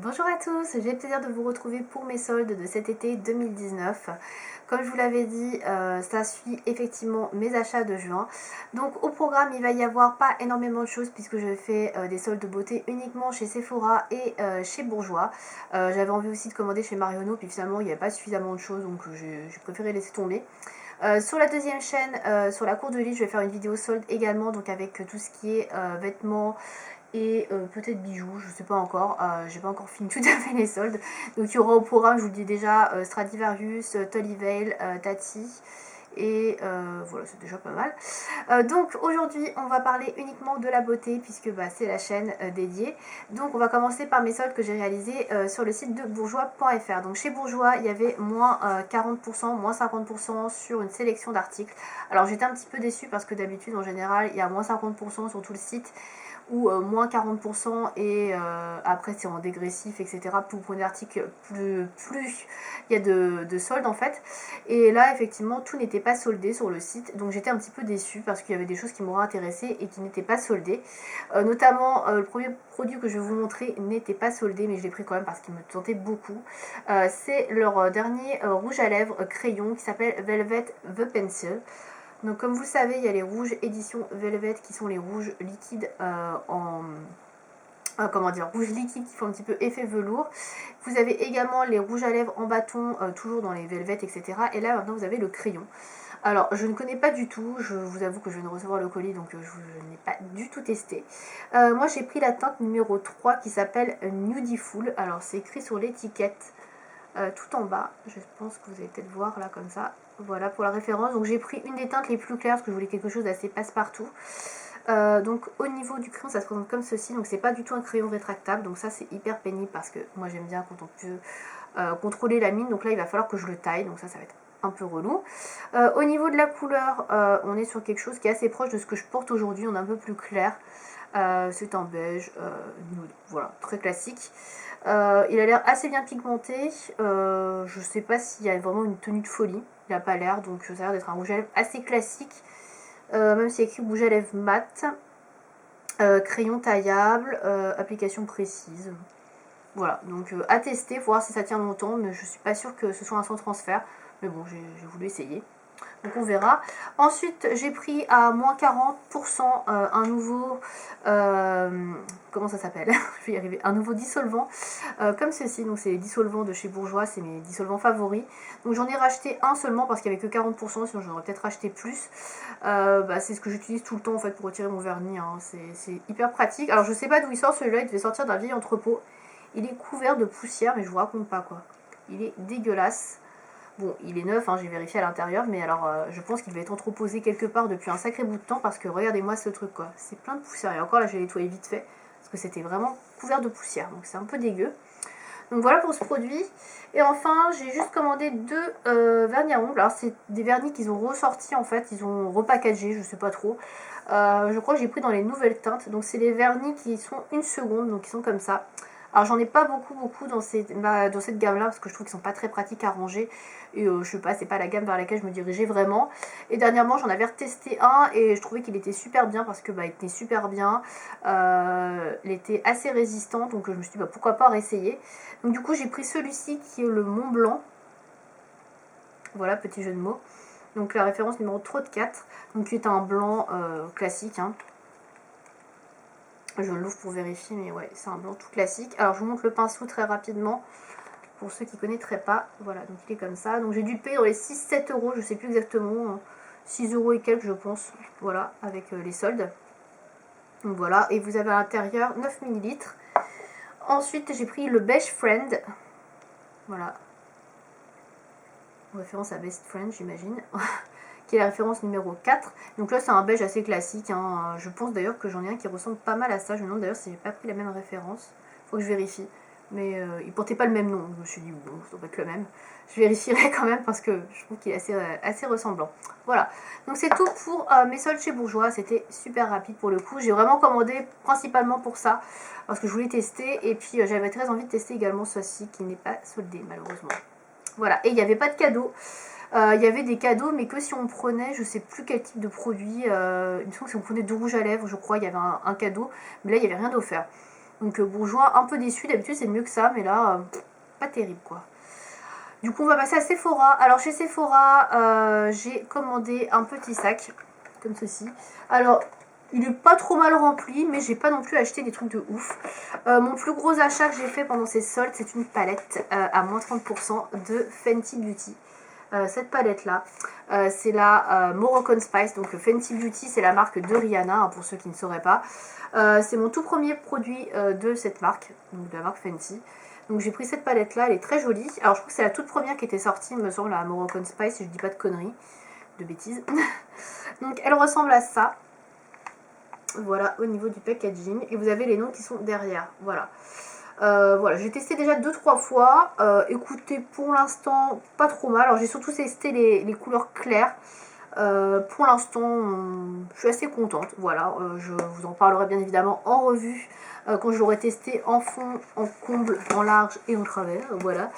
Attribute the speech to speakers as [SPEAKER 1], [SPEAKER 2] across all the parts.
[SPEAKER 1] Bonjour à tous, j'ai le plaisir de vous retrouver pour mes soldes de cet été 2019. Comme je vous l'avais dit, ça suit effectivement mes achats de juin. Donc au programme, il va y avoir pas énormément de choses puisque je fais des soldes de beauté uniquement chez Sephora et chez Bourjois. J'avais envie aussi de commander chez Marionneau, puis finalement il n'y avait pas suffisamment de choses, donc j'ai préféré laisser tomber. Sur la deuxième chaîne, sur la cour de lit, je vais faire une vidéo solde également, donc avec tout ce qui est vêtements et peut-être bijoux, je sais pas encore, j'ai pas encore fini tout à fait les soldes. Donc il y aura au programme, je vous le dis déjà, Stradivarius, Tolly Veil, Tati, et voilà, c'est déjà pas mal. Donc aujourd'hui on va parler uniquement de la beauté puisque c'est la chaîne dédiée. Donc on va commencer par mes soldes que j'ai réalisés sur le site de bourjois.fr. Donc chez Bourjois il y avait moins 40%, moins 50% sur une sélection d'articles. Alors j'étais un petit peu déçue parce que d'habitude en général il y a moins 50% sur tout le site ou moins 40% et après c'est en dégressif, etc. Plus vous prenez l'article, plus il y a de soldes en fait. Et là effectivement tout n'était pas soldé sur le site, donc j'étais un petit peu déçue parce qu'il y avait des choses qui m'auraient intéressée et qui n'étaient pas soldées. Notamment le premier produit que je vais vous montrer n'était pas soldé, mais je l'ai pris quand même parce qu'il me tentait beaucoup. C'est leur dernier rouge à lèvres crayon qui s'appelle Velvet The Pencil. Donc comme vous le savez, il y a les rouges édition Velvet qui sont les rouges liquides rouge liquide qui font un petit peu effet velours. Vous avez également les rouges à lèvres en bâton, toujours dans les Velvet, etc. Et là maintenant vous avez le crayon. Alors je ne connais pas du tout, je vous avoue que je viens de recevoir le colis donc je n'ai pas du tout testé. Moi j'ai pris la teinte numéro 3 qui s'appelle Nudiful. Alors c'est écrit sur l'étiquette tout en bas, je pense que vous allez peut-être voir là comme ça. Voilà pour la référence, donc j'ai pris une des teintes les plus claires parce que je voulais quelque chose d'assez passe-partout. Donc au niveau du crayon ça se présente comme ceci, donc c'est pas du tout un crayon rétractable, donc ça c'est hyper pénible parce que moi j'aime bien quand on peut contrôler la mine, donc là il va falloir que je le taille, donc ça va être un peu relou. Au niveau de la couleur, on est sur quelque chose qui est assez proche de ce que je porte aujourd'hui, on est un peu plus clair. C'est un beige nude, voilà, très classique. Il a l'air assez bien pigmenté, je sais pas s'il y a vraiment une tenue de folie, il n'a pas l'air, donc ça a l'air d'être un rouge à lèvres assez classique, même s'il y a écrit rouge à lèvres mat, crayon taillable, application précise. Voilà, donc à tester, voir si ça tient longtemps, mais je suis pas sûre que ce soit un sans transfert, mais bon, j'ai voulu essayer. Donc on verra. Ensuite j'ai pris à moins 40% un nouveau comment ça s'appelle je vais y arriver, un nouveau dissolvant comme ceci. Donc c'est les dissolvants de chez Bourjois, c'est mes dissolvants favoris. Donc j'en ai racheté un seulement parce qu'il n'y avait que 40%, sinon j'en aurais peut-être racheté plus. C'est ce que j'utilise tout le temps en fait pour retirer mon vernis, hein. C'est hyper pratique. Alors je sais pas d'où il sort celui-là, il devait sortir d'un vieil entrepôt. Il est couvert de poussière, mais je vous raconte pas quoi, il est dégueulasse. Bon, il est neuf, hein, j'ai vérifié à l'intérieur, mais alors je pense qu'il va être entreposé quelque part depuis un sacré bout de temps parce que regardez-moi ce truc quoi, c'est plein de poussière. Et encore là, j'ai nettoyé vite fait parce que c'était vraiment couvert de poussière, donc c'est un peu dégueu. Donc voilà pour ce produit. Et enfin, j'ai juste commandé deux vernis à ongles. Alors c'est des vernis qu'ils ont ressortis en fait, ils ont repackagé, je sais pas trop. Je crois que j'ai pris dans les nouvelles teintes. Donc c'est les vernis qui sont 1 seconde, donc ils sont comme ça. Alors j'en ai pas beaucoup dans cette gamme là parce que je trouve qu'ils sont pas très pratiques à ranger et je sais pas, c'est pas la gamme vers laquelle je me dirigeais vraiment. Et dernièrement j'en avais retesté un et je trouvais qu'il était super bien parce que il était super bien, il était assez résistant, donc je me suis dit pourquoi pas réessayer. Donc du coup j'ai pris celui-ci qui est le Mont Blanc, voilà, petit jeu de mots. Donc la référence numéro 34, donc qui est un blanc classique, hein. Je l'ouvre pour vérifier, mais ouais, c'est un blanc tout classique. Alors je vous montre le pinceau très rapidement, pour ceux qui ne connaîtraient pas. Voilà, donc il est comme ça. Donc j'ai dû le payer dans les 6-7 euros, je sais plus exactement, 6 euros et quelques je pense, voilà, avec les soldes. Donc voilà, et vous avez à l'intérieur 9 ml. Ensuite j'ai pris le Beige Friend, voilà, en référence à Best Friend j'imagine. Qui est la référence numéro 4. Donc là c'est un beige assez classique, hein. Je pense d'ailleurs que j'en ai un qui ressemble pas mal à ça. Je me demande d'ailleurs si j'ai pas pris la même référence. Faut que je vérifie. Mais il portait pas le même nom. Je me suis dit bon, ça doit être le même. Je vérifierai quand même parce que je trouve qu'il est assez ressemblant. Voilà. Donc c'est tout pour mes soldes chez Bourjois. C'était super rapide pour le coup. J'ai vraiment commandé principalement pour ça. Parce que je voulais tester. Et puis j'avais très envie de tester également ceci qui n'est pas soldé malheureusement. Voilà. Et il n'y avait pas de cadeau. Il y avait des cadeaux, mais que si on prenait, je sais plus quel type de produit, il me semble que si on prenait 2 rouges à lèvres, je crois, il y avait un cadeau, mais là il n'y avait rien d'offert. Donc bourgeois, un peu déçu, d'habitude c'est mieux que ça, mais là, pas terrible quoi. Du coup on va passer à Sephora. Alors chez Sephora, j'ai commandé un petit sac, comme ceci. Alors il est pas trop mal rempli, mais j'ai pas non plus acheté des trucs de ouf. Mon plus gros achat que j'ai fait pendant ces soldes, c'est une palette à moins 30% de Fenty Beauty. Cette palette là, c'est la Moroccan Spice. Donc Fenty Beauty, c'est la marque de Rihanna, hein, pour ceux qui ne sauraient pas. C'est mon tout premier produit de cette marque, donc de la marque Fenty. Donc j'ai pris cette palette là, elle est très jolie. Alors je crois que c'est la toute première qui était sortie, me semble, la Moroccan Spice, si je dis pas de conneries, de bêtises. Donc elle ressemble à ça. Voilà, au niveau du packaging. Et vous avez les noms qui sont derrière. Voilà. Voilà, j'ai testé déjà 2-3 fois. Écoutez, pour l'instant, pas trop mal. Alors j'ai surtout testé les couleurs claires. Pour l'instant, je suis assez contente. Voilà, je vous en parlerai bien évidemment en revue quand je l'aurai testé en fond, en comble, en large et en travers. Voilà.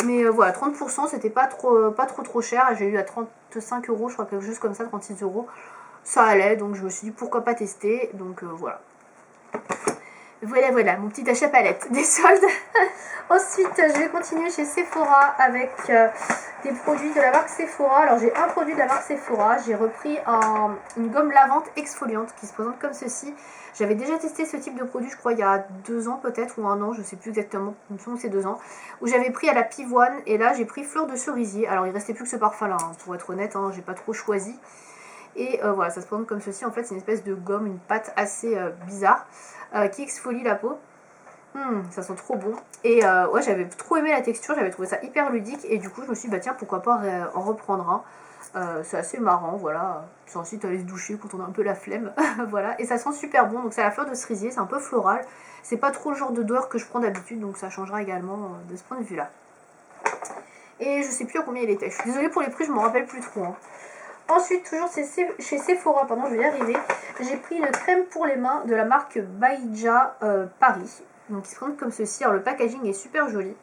[SPEAKER 1] Mais voilà, 30%, c'était pas trop cher. J'ai eu à 35 euros, je crois, quelque chose comme ça, 36 euros. Ça allait, donc je me suis dit pourquoi pas tester. Donc voilà. Voilà, mon petit achat palette des soldes. Ensuite, je vais continuer chez Sephora avec des produits de la marque Sephora. Alors, j'ai un produit de la marque Sephora. J'ai repris une gomme lavante exfoliante qui se présente comme ceci. J'avais déjà testé ce type de produit, je crois, il y a 2 ans peut-être, ou 1 an, je sais plus exactement. Il me semble que c'est 2 ans. Où j'avais pris à la pivoine, et là, j'ai pris fleur de cerisier. Alors, il restait plus que ce parfum-là, hein, pour être honnête, hein, j'ai pas trop choisi. Et voilà, ça se présente comme ceci. En fait, c'est une espèce de gomme, une pâte assez bizarre qui exfolie la peau. Ça sent trop bon. Et ouais, j'avais trop aimé la texture, j'avais trouvé ça hyper ludique. Et du coup, je me suis dit, bah tiens, pourquoi pas en reprendre un. C'est assez marrant, voilà. C'est ensuite aller se doucher quand on a un peu la flemme. Voilà. Et ça sent super bon. Donc, c'est la fleur de cerisier, c'est un peu floral. C'est pas trop le genre d'odeur que je prends d'habitude, donc ça changera également de ce point de vue-là. Et je sais plus à combien il était. Je suis désolée pour les prix, je me rappelle plus trop. Hein. Ensuite, toujours chez Sephora, pardon, je vais y arriver, j'ai pris une crème pour les mains de la marque Baïja Paris. Donc, il se présente comme ceci. Alors, le packaging est super joli.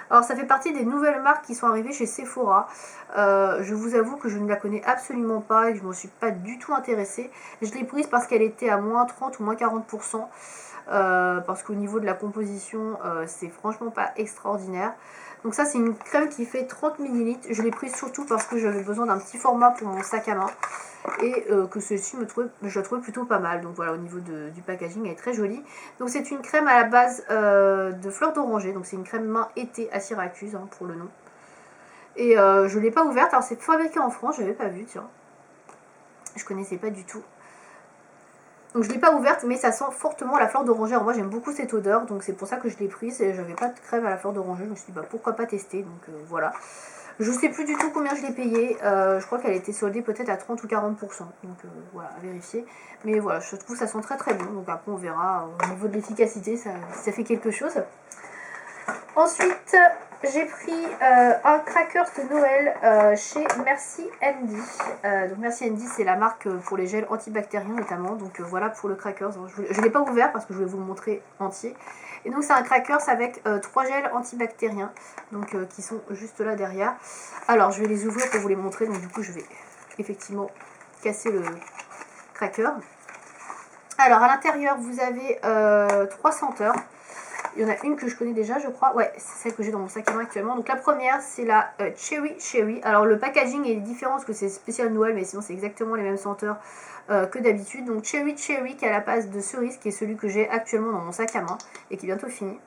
[SPEAKER 1] Alors, ça fait partie des nouvelles marques qui sont arrivées chez Sephora. Je vous avoue que je ne la connais absolument pas et que je ne m'en suis pas du tout intéressée. Je l'ai prise parce qu'elle était à moins 30 ou moins 40%. Parce qu'au niveau de la composition, c'est franchement pas extraordinaire. Donc ça, c'est une crème qui fait 30 ml. Je l'ai prise surtout parce que j'avais besoin d'un petit format pour mon sac à main. Et que celle-ci, je la trouvais plutôt pas mal. Donc voilà, au niveau du packaging, elle est très jolie. Donc c'est une crème à la base de fleurs d'oranger. Donc c'est une crème main été à Syracuse, hein, pour le nom. Et je ne l'ai pas ouverte. Alors c'est fabriqué en France, je n'avais pas vu, tiens. Je connaissais pas du tout. Donc je ne l'ai pas ouverte, mais ça sent fortement la fleur d'oranger. Alors moi j'aime beaucoup cette odeur, donc c'est pour ça que je l'ai prise. Et j'avais pas de crème à la fleur d'oranger, je me suis dit bah pourquoi pas tester. Donc voilà. Je sais plus du tout combien je l'ai payé. Je crois qu'elle était soldée peut-être à 30 ou 40%. Donc voilà, à vérifier. Mais voilà, je trouve que ça sent très très bon. Donc après on verra au niveau de l'efficacité, ça fait quelque chose. Ensuite, j'ai pris un crackers de Noël chez Merci Andy. Donc Merci Andy, c'est la marque pour les gels antibactériens notamment. Donc voilà pour le crackers. Je ne l'ai pas ouvert parce que je voulais vous le montrer entier. Et donc c'est un crackers avec 3 gels antibactériens, donc qui sont juste là derrière. Alors je vais les ouvrir pour vous les montrer. Donc du coup je vais effectivement casser le cracker. Alors à l'intérieur vous avez 3 senteurs. Il y en a une que je connais déjà, je crois. Ouais, c'est celle que j'ai dans mon sac à main actuellement. Donc la première, c'est la Cherry. Alors le packaging est différent parce que c'est spécial Noël, mais sinon c'est exactement les mêmes senteurs que d'habitude. Donc Cherry qui a la base de cerise, qui est celui que j'ai actuellement dans mon sac à main et qui est bientôt fini.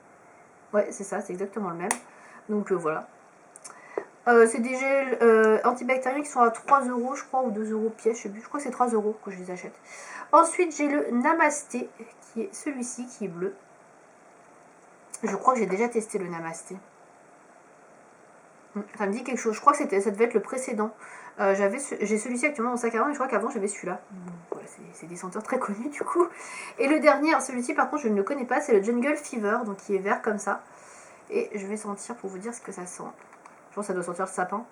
[SPEAKER 1] Ouais, c'est ça, c'est exactement le même. Donc voilà. C'est des gels antibactériens qui sont à 3 euros, je crois, ou 2 euros pièce, je sais plus. Je crois que c'est 3 euros que je les achète. Ensuite, j'ai le Namasté, qui est celui-ci, qui est bleu. Je crois que j'ai déjà testé le Namasté. Ça me dit quelque chose. Je crois que ça devait être le précédent. J'ai celui-ci actuellement dans mon sac à main et je crois qu'avant j'avais celui-là. Voilà, c'est des senteurs très connues du coup. Et le dernier, celui-ci par contre je ne le connais pas, c'est le Jungle Fever, donc qui est vert comme ça. Et je vais sentir pour vous dire ce que ça sent. Je pense que ça doit sentir le sapin.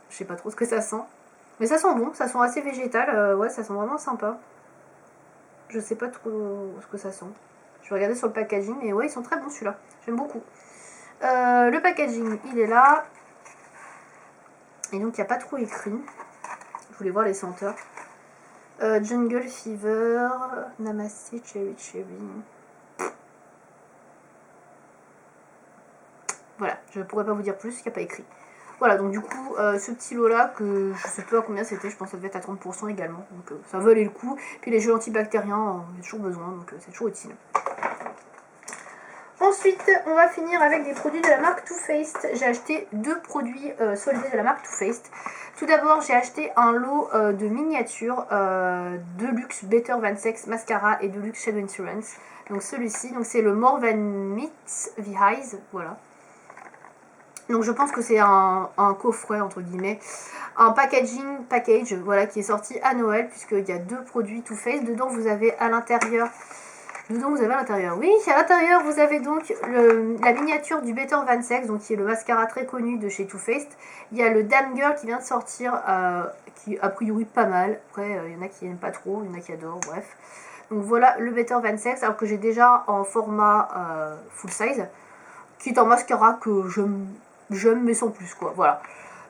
[SPEAKER 1] Je sais pas trop ce que ça sent. Mais ça sent bon, ça sent assez végétal. Ouais, ça sent vraiment sympa. Je sais pas trop ce que ça sent. Je vais regarder sur le packaging, mais ouais, ils sont très bons celui-là. J'aime beaucoup. Le packaging, il est là. Et donc, il n'y a pas trop écrit. Je voulais voir les senteurs. Jungle Fever, Namaste Cherry Cherry. Voilà, je ne pourrais pas vous dire plus, il n'y a pas écrit. Voilà, donc du coup, ce petit lot là, que je sais pas à combien c'était, je pense que ça devait être à 30% également, donc ça valait le coup. Puis les jeux antibactériens, on a toujours besoin, donc c'est toujours utile. Ensuite, on va finir avec des produits de la marque Too Faced. J'ai acheté 2 produits soldés de la marque Too Faced. Tout d'abord, j'ai acheté un lot de miniatures Deluxe Better Van Sex Mascara et Deluxe Shadow Insurance. Donc celui-ci, donc c'est le More Than Meets the Eyes, voilà. Donc je pense que c'est un coffret entre guillemets, un package voilà, qui est sorti à Noël, puisqu'il y a 2 produits Too Faced. Dedans vous avez à l'intérieur, oui, à l'intérieur vous avez donc la miniature du Better Van Sex, donc qui est le mascara très connu de chez Too Faced. Il y a le Damn Girl qui vient de sortir, qui a priori pas mal. Après il y en a qui n'aiment pas trop, il y en a qui adorent, bref. Donc voilà le Better Van Sex, alors que j'ai déjà en format full size, qui est un mascara que j'aime mais sans plus quoi, voilà.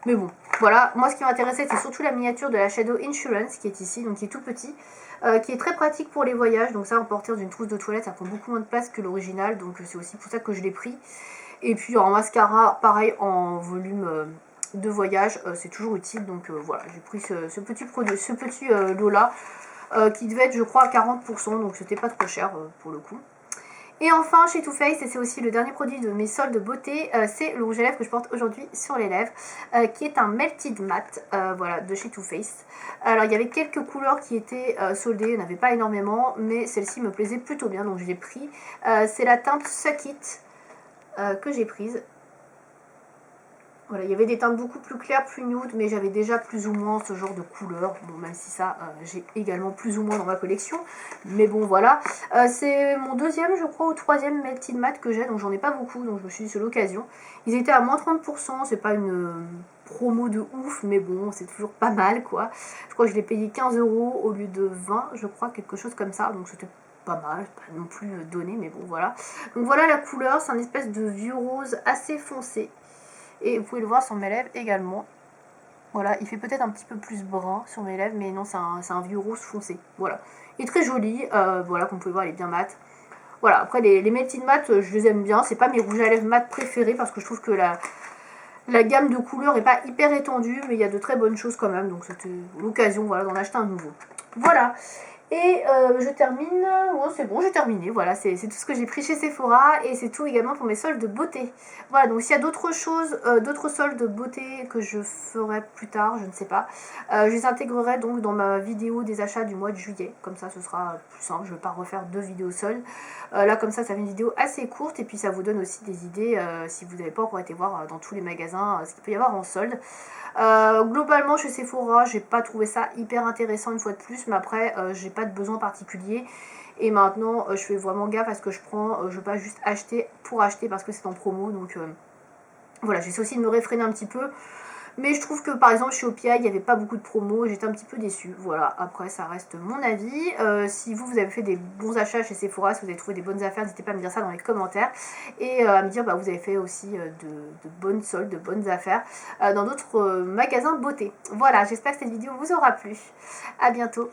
[SPEAKER 1] Mais bon, voilà, moi ce qui m'intéressait c'est surtout la miniature de la Shadow Insurance qui est ici, donc qui est tout petit, qui est très pratique pour les voyages, donc ça emporter dans une trousse de toilette ça prend beaucoup moins de place que l'original, donc c'est aussi pour ça que je l'ai pris. Et puis en mascara, pareil en volume de voyage, c'est toujours utile, donc voilà, j'ai pris ce petit produit, ce petit lot là, qui devait être je crois à 40%, donc c'était pas trop cher pour le coup. Et enfin, chez Too Faced, et c'est aussi le dernier produit de mes soldes de beauté, c'est le rouge à lèvres que je porte aujourd'hui sur les lèvres, qui est un Melted Matte, voilà, de chez Too Faced. Alors, il y avait quelques couleurs qui étaient soldées, il n'y en avait pas énormément, mais celle-ci me plaisait plutôt bien, donc je l'ai pris. C'est la teinte Suck It que j'ai prise. Voilà, il y avait des teintes beaucoup plus claires, plus nude, mais j'avais déjà plus ou moins ce genre de couleur. Bon, même si ça, j'ai également plus ou moins dans ma collection. Mais bon, voilà. C'est mon deuxième, je crois, ou troisième Melted Matte que j'ai, donc j'en ai pas beaucoup, donc je me suis dit c'est l'occasion. Ils étaient à moins 30%, c'est pas une promo de ouf, mais bon, c'est toujours pas mal, quoi. Je crois que je l'ai payé 15 € au lieu de 20, je crois, quelque chose comme ça, donc c'était pas mal, pas non plus donné, mais bon, voilà. Donc voilà la couleur, c'est un espèce de vieux rose assez foncé. Et vous pouvez le voir sur mes lèvres également. Voilà, il fait peut-être un petit peu plus brun sur mes lèvres, mais non, c'est un vieux rose foncé. Voilà. Il est très joli, voilà, comme vous pouvez voir, il est bien mat. Voilà, après les Melted Matte, je les aime bien. C'est pas mes rouges à lèvres mat préférés parce que je trouve que la gamme de couleurs est pas hyper étendue, mais il y a de très bonnes choses quand même. Donc c'était l'occasion, voilà, d'en acheter un nouveau. Voilà. Et je termine, oh, c'est bon, j'ai terminé, voilà, c'est tout ce que j'ai pris chez Sephora et c'est tout également pour mes soldes de beauté. Voilà, donc s'il y a d'autres choses, d'autres soldes de beauté que je ferai plus tard, je ne sais pas, je les intégrerai donc dans ma vidéo des achats du mois de juillet, comme ça ce sera plus simple, je ne vais pas refaire 2 vidéos soldes. Là comme ça fait une vidéo assez courte et puis ça vous donne aussi des idées si vous n'avez pas encore été voir dans tous les magasins ce qu'il peut y avoir en solde. Globalement chez Sephora j'ai pas trouvé ça hyper intéressant une fois de plus, mais après j'ai pas de besoin particulier et maintenant je fais vraiment gaffe à ce que je prends, je veux pas juste acheter pour acheter parce que c'est en promo, donc voilà, j'essaie aussi de me réfréner un petit peu. Mais je trouve que par exemple chez Opia, il n'y avait pas beaucoup de promos, j'étais un petit peu déçue. Voilà, après ça reste mon avis. Si vous avez fait des bons achats chez Sephora, si vous avez trouvé des bonnes affaires, n'hésitez pas à me dire ça dans les commentaires. Et à me dire, vous avez fait aussi de bonnes soldes, de bonnes affaires dans d'autres magasins de beauté. Voilà, j'espère que cette vidéo vous aura plu. A bientôt.